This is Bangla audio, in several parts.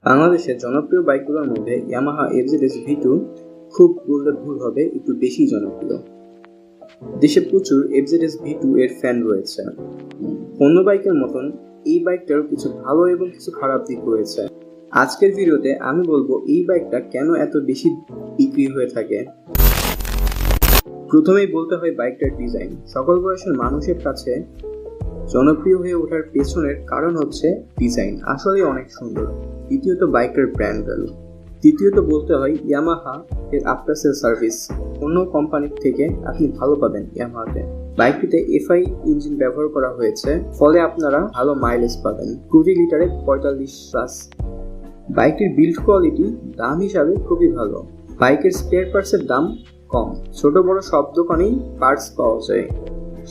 বাংলাদেশের জনপ্রিয় বাইকগুলোর মধ্যে ইয়ামাহা Fzs V2 খুব বললে ভুল হবে, একটু বেশি জনপ্রিয়। দেশে প্রচুর Fzs V2 এর ফ্যান রয়েছে। অন্য বাইকের মতন এই বাইকটারও কিছু ভালো এবং কিছু খারাপ দিক রয়েছে। আজকের ভিডিওতে আমি বলবো এই বাইকটা কেন এত বেশি বিক্রি হয়ে থাকে। প্রথমেই বলতে হয় বাইকটার ডিজাইন। সকল বয়সের মানুষের কাছে জনপ্রিয় হয়ে ওঠার পেছনের কারণ হচ্ছে ডিজাইন, আসলে অনেক সুন্দর। দ্বিতীয়ত বাইকের ব্র্যান্ড ভ্যালু। তৃতীয়ত বলতে হয় ইয়ামাহা এর আফটার সেল সার্ভিস। অন্য কোম্পানির থেকে আপনি ভালো পাবেন ইয়ামাহাতে। বাইকটিতে FI ইঞ্জিন ব্যবহার করা হয়েছে, ফলে আপনারা ভালো মাইলেজ পাবেন, প্রতি লিটারে 45+। বাইকটির বিল্ড কোয়ালিটি দাম হিসাবে খুবই ভালো। বাইকের স্পেয়ার পার্টসের দাম কম, ছোট বড় সব দোকানেই পার্টস পাওয়া যায়।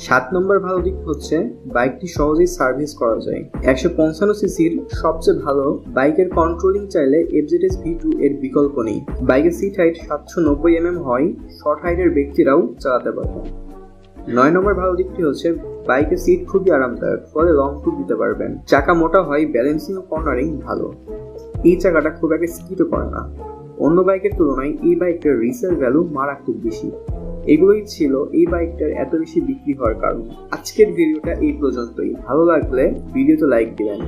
7 নম্বর ভালো দিক হচ্ছে বাইকটি সহজেই সার্ভিস করা যায়। 155 সিসির সবচেয়ে ভালো বাইকের কন্ট্রোলিং চাইলে Fzs V2 এর বিকল্প নেই। বাইকের সিট হাইট 790 mm হয়, শর্ট হাইটের ব্যক্তিরাও চালাতে পারবেন। 9 নম্বর ভালো দিকটি হচ্ছে বাইকের সিট খুবই আরামদায়ক, ফলে লং ট্যুর দিতে পারবেন। চাকা মোটা হয়, ব্যালেন্সিং ও কর্নারিং ভালো। এই চাকাটা খুব একটা স্কিডও করে না। অন্য বাইকের তুলনায় এই বাইকটার রিসেল ভ্যালু মারাত্মক বেশি। এগুলোই ছিল এই বাইকটার এত বেশি বিক্রি হওয়ার কারণ। আজকের ভিডিওটা এই পর্যন্তই। ভালো লাগলে ভিডিওতে লাইক দিবেন।